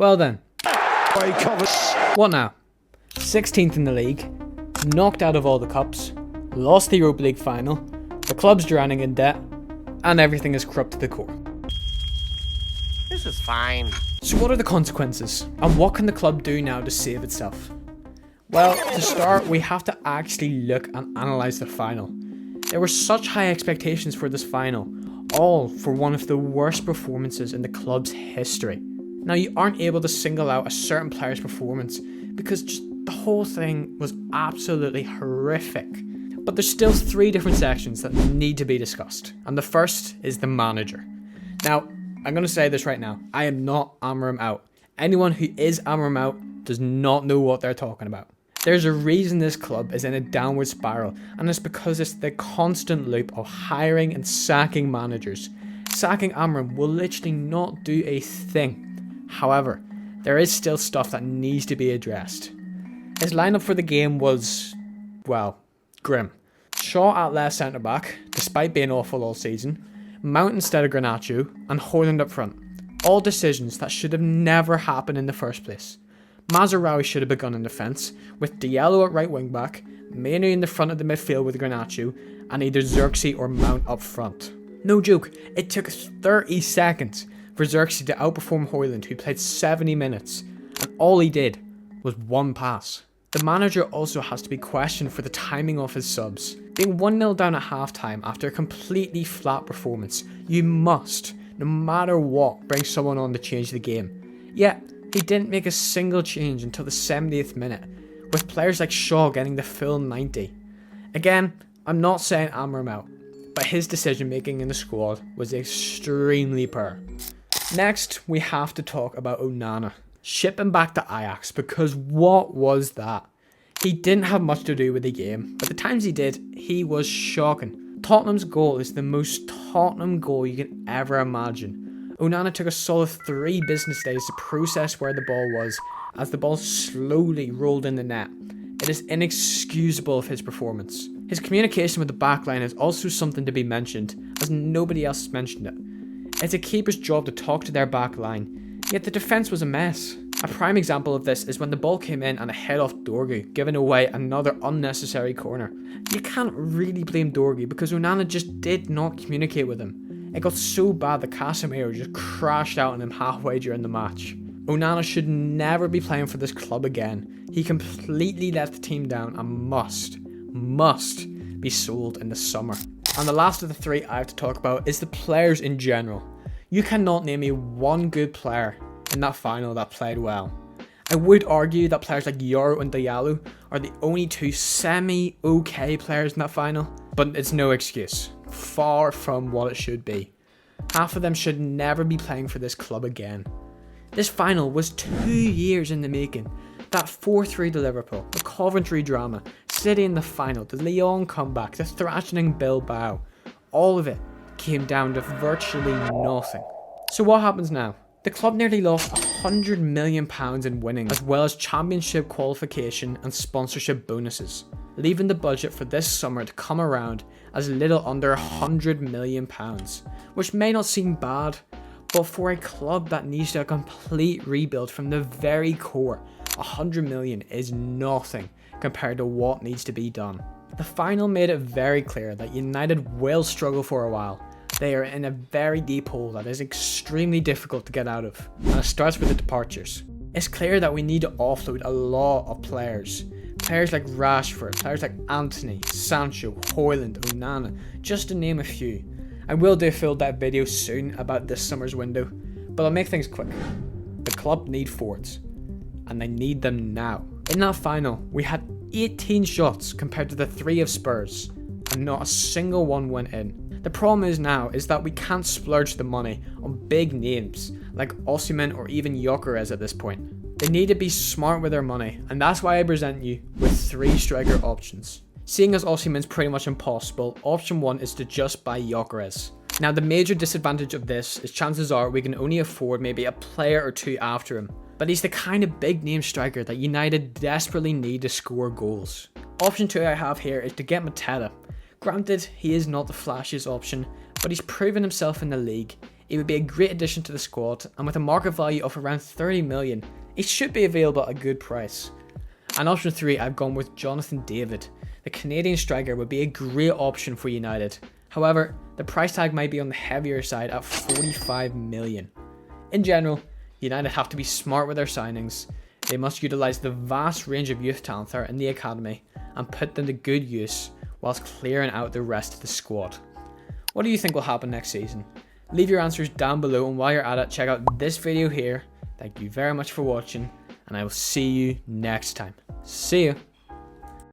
Well then, what now? 16th in the league, knocked out of all the cups, lost the Europa League final, the club's drowning in debt, and everything is corrupt to the core. This is fine. So what are the consequences, and what can the club do now to save itself? Well, to start, we have to actually look and analyse the final. There were such high expectations for this final, all for one of the worst performances in the club's history. Now, you aren't able to single out a certain player's performance because just the whole thing was absolutely horrific. But there's still three different sections that need to be discussed, and the first is the manager. Now, I'm going to say this right now, I am not Amram out. Anyone who is Amram out does not know what they're talking about. There's a reason this club is in a downward spiral, and it's because it's the constant loop of hiring and sacking managers. Sacking Amram will literally not do a thing. However, there is still stuff that needs to be addressed. His lineup for the game was, well, grim. Shaw at left centre back, despite being awful all season, Mount instead of Garnacho, and Højlund up front. All decisions that should have never happened in the first place. Mazraoui should have begun in defence, with Diallo at right wing back, Manu in the front of the midfield with Garnacho, and either Xerxes or Mount up front. No joke, it took 30 seconds for Xerxes to outperform Højlund, who played 70 minutes, and all he did was one pass. The manager also has to be questioned for the timing of his subs. Being 1-0 down at half-time after a completely flat performance, you must, no matter what, bring someone on to change the game. Yet, he didn't make a single change until the 70th minute, with players like Shaw getting the full 90. Again, I'm not saying Amram out, but his decision making in the squad was extremely poor. Next, we have to talk about Onana. Ship him back to Ajax, because what was that? He didn't have much to do with the game, but the times he did, he was shocking. Tottenham's goal is the most Tottenham goal you can ever imagine. Onana took a solid 3 business days to process where the ball was, as the ball slowly rolled in the net. It is inexcusable of his performance. His communication with the backline is also something to be mentioned, as nobody else has mentioned it. It's a keeper's job to talk to their backline, yet the defence was a mess. A prime example of this is when the ball came in and a head off Dorgu, giving away another unnecessary corner. You can't really blame Dorgu because Onana just did not communicate with him. It got so bad that Casemiro just crashed out on him halfway during the match. Onana should never be playing for this club again. He completely let the team down and must be sold in the summer. And the last of the three I have to talk about is the players in general. You cannot name me one good player in that final that played well. I would argue that players like Yoro and Diallo are the only 2 semi-okay players in that final, but it's no excuse. Far from what it should be. Half of them should never be playing for this club again. This final was 2 years in the making. That 4-3 to Liverpool, the Coventry drama, City in the final, the Lyon comeback, the thrashing Bilbao, all of it came down to virtually nothing. So what happens now? The club nearly lost £100 million in winnings, as well as championship qualification and sponsorship bonuses, leaving the budget for this summer to come around as little under £100 million, which may not seem bad, but for a club that needs a complete rebuild from the very core, 100 million is nothing compared to what needs to be done. The final made it very clear that United will struggle for a while. They are in a very deep hole that is extremely difficult to get out of, and it starts with the departures. It's clear that we need to offload a lot of players. Players like Rashford, players like Anthony, Sancho, Højlund, Onana, just to name a few. I will do a full depth video soon about this summer's window, but I'll make things quick. The club need forwards, and they need them now. In that final, we had 18 shots compared to the 3 of Spurs, and not a single one went in. The problem is now is that we can't splurge the money on big names like Osimhen or even Gyökeres at this point. They need to be smart with their money, and that's why I present you with 3 striker options. Seeing as Osimhen's pretty much impossible, option 1 is to just buy Gyökeres. Now the major disadvantage of this is chances are we can only afford maybe a player or 2 after him, but he's the kind of big name striker that United desperately need to score goals. Option 2 I have here is to get Mateta. Granted, he is not the flashiest option, but he's proven himself in the league. He would be a great addition to the squad, and with a market value of around 30 million, he should be available at a good price. And option 3, I've gone with Jonathan David. The Canadian striker would be a great option for United. However, the price tag might be on the heavier side at 45 million. In general, United have to be smart with their signings. They must utilise the vast range of youth talent there in the academy and put them to good use whilst clearing out the rest of the squad. What do you think will happen next season? Leave your answers down below, and while you're at it, check out this video here. Thank you very much for watching, and I will see you next time. See you.